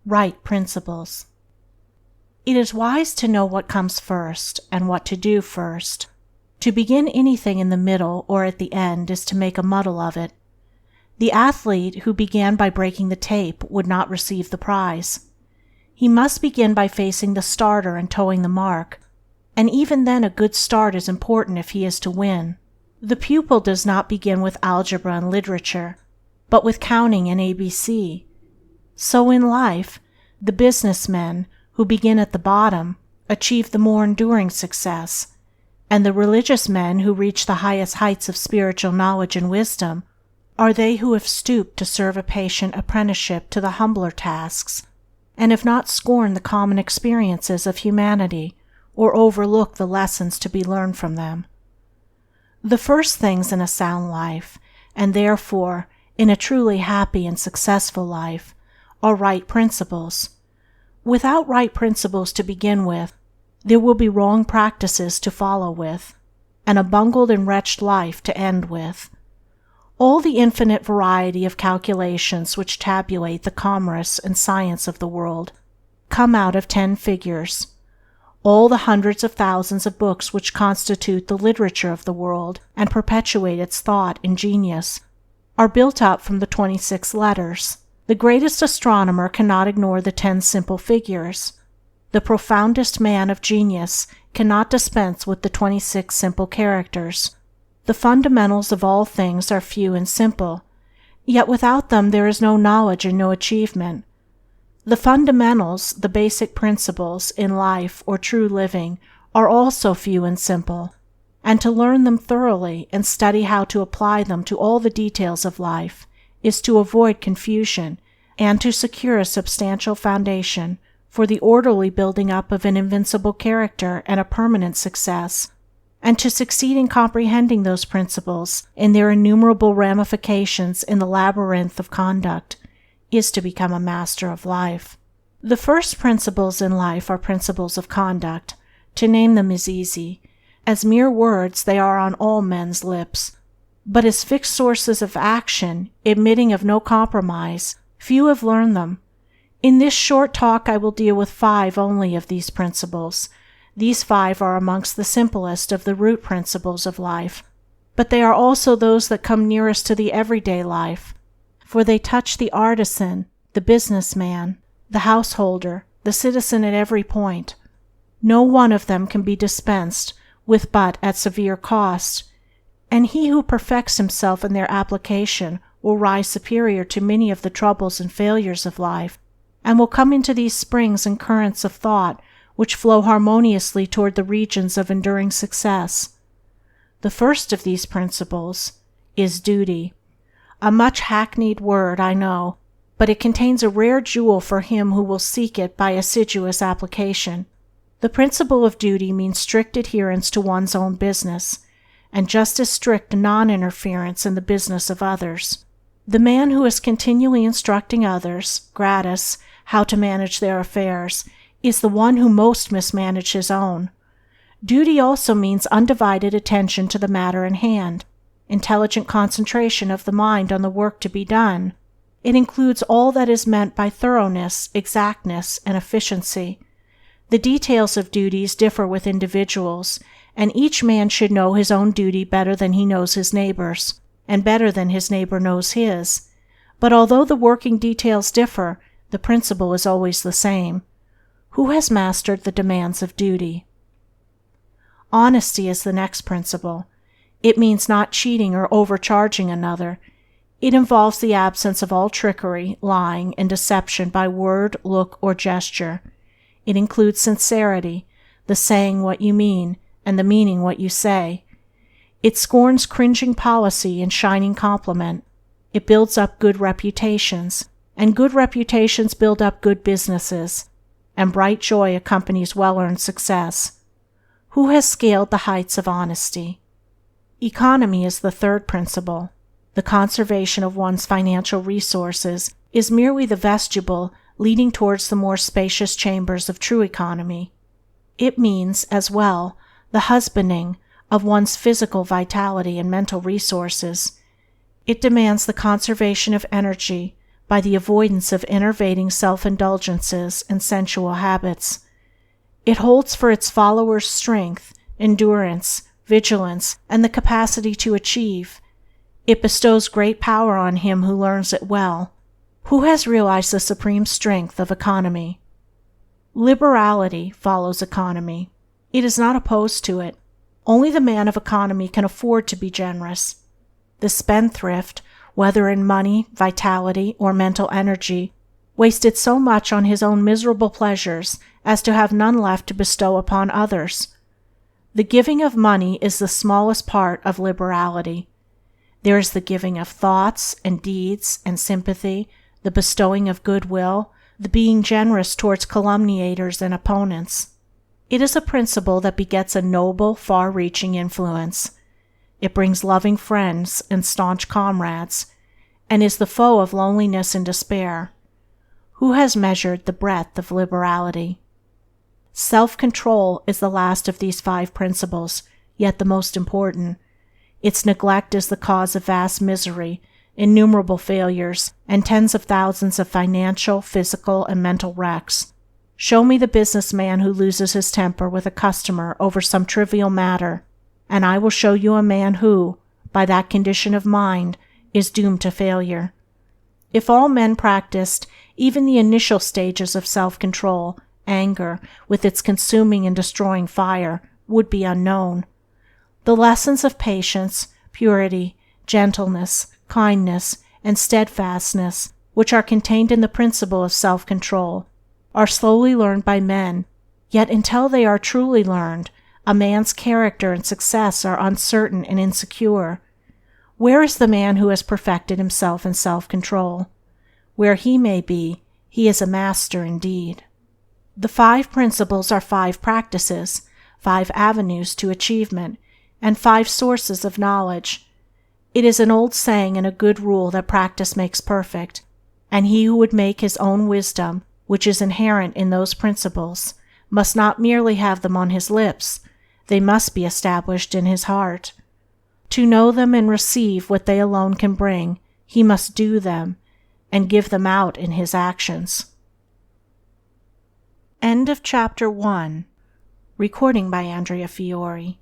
Right principles. It is wise to know what comes first and what to do first. To begin anything in the middle or at the end is to make a muddle of it. The athlete who began by breaking the tape would not receive the prize. He must begin by facing the starter and toeing the mark, and even then a good start is important if he is to win. The pupil does not begin with algebra and literature, but with counting and ABC. So in life, the businessmen who begin at the bottom achieve the more enduring success, and the religious men who reach the highest heights of spiritual knowledge and wisdom are they who have stooped to serve a patient apprenticeship to the humbler tasks, and have not scorned the common experiences of humanity or overlooked the lessons to be learned from them. The first things in a sound life, and therefore in a truly happy and successful life, are right principles. Without right principles to begin with, there will be wrong practices to follow with, and a bungled and wretched life to end with. All the infinite variety of calculations which tabulate the commerce and science of the world come out of 10 figures. All the hundreds of thousands of books which constitute the literature of the world and perpetuate its thought and genius are built up from the 26 letters. The greatest astronomer cannot ignore the 10 simple figures. The profoundest man of genius cannot dispense with the 26 simple characters. The fundamentals of all things are few and simple, yet without them there is no knowledge and no achievement. The fundamentals, the basic principles, in life or true living are also few and simple, and to learn them thoroughly and study how to apply them to all the details of life is to avoid confusion and to secure a substantial foundation for the orderly building up of an invincible character and a permanent success, and to succeed in comprehending those principles in their innumerable ramifications in the labyrinth of conduct is to become a master of life. The first principles in life are principles of conduct. To name them is easy. As mere words they are on all men's lips, but as fixed sources of action, admitting of no compromise, few have learned them. In this short talk I will deal with 5 only of these principles. These 5 are amongst the simplest of the root principles of life, but they are also those that come nearest to the everyday life, for they touch the artisan, the businessman, the householder, the citizen at every point. No one of them can be dispensed with but at severe cost, and he who perfects himself in their application will rise superior to many of the troubles and failures of life, and will come into these springs and currents of thought which flow harmoniously toward the regions of enduring success. The first of these principles is duty. A much hackneyed word, I know, but it contains a rare jewel for him who will seek it by assiduous application. The principle of duty means strict adherence to one's own business, and just as strict non-interference in the business of others. The man who is continually instructing others, gratis, how to manage their affairs, is the one who most mismanages his own. Duty also means undivided attention to the matter in hand, intelligent concentration of the mind on the work to be done. It includes all that is meant by thoroughness, exactness, and efficiency. The details of duties differ with individuals, and each man should know his own duty better than he knows his neighbor's, and better than his neighbor knows his. But although the working details differ, the principle is always the same. Who has mastered the demands of duty? Honesty is the next principle. It means not cheating or overcharging another. It involves the absence of all trickery, lying, and deception by word, look, or gesture. It includes sincerity, the saying what you mean, and the meaning what you say. It scorns cringing policy and shining compliment. It builds up good reputations, and good reputations build up good businesses, and bright joy accompanies well-earned success. Who has scaled the heights of honesty? Economy is the third principle. The conservation of one's financial resources is merely the vestibule leading towards the more spacious chambers of true economy. It means, as well, the husbanding of one's physical vitality and mental resources. It demands the conservation of energy by the avoidance of enervating self-indulgences and sensual habits. It holds for its followers strength, endurance, vigilance, and the capacity to achieve. It bestows great power on him who learns it well. Who has realized the supreme strength of economy? Liberality follows economy. It is not opposed to it. Only the man of economy can afford to be generous. The spendthrift, whether in money, vitality, or mental energy, wasted so much on his own miserable pleasures as to have none left to bestow upon others. The giving of money is the smallest part of liberality. There is the giving of thoughts and deeds and sympathy, the bestowing of goodwill, the being generous towards calumniators and opponents. It is a principle that begets a noble, far-reaching influence. It brings loving friends and staunch comrades, and is the foe of loneliness and despair. Who has measured the breadth of liberality? Self-control is the last of these 5 principles, yet the most important. Its neglect is the cause of vast misery, innumerable failures, and tens of thousands of financial, physical, and mental wrecks. Show me the businessman who loses his temper with a customer over some trivial matter, and I will show you a man who, by that condition of mind, is doomed to failure. If all men practiced even the initial stages of self-control, anger, with its consuming and destroying fire, would be unknown. The lessons of patience, purity, gentleness, kindness, and steadfastness, which are contained in the principle of self-control, are slowly learned by men, yet until they are truly learned, a man's character and success are uncertain and insecure. Where is the man who has perfected himself in self-control? Where he may be, he is a master indeed. The 5 principles are 5 practices, 5 avenues to achievement, and 5 sources of knowledge. It is an old saying and a good rule that practice makes perfect, and he who would make his own wisdom, which is inherent in those principles, must not merely have them on his lips, they must be established in his heart. To know them and receive what they alone can bring, he must do them, and give them out in his actions. End of Chapter 1. Recording by Andrea Fiore.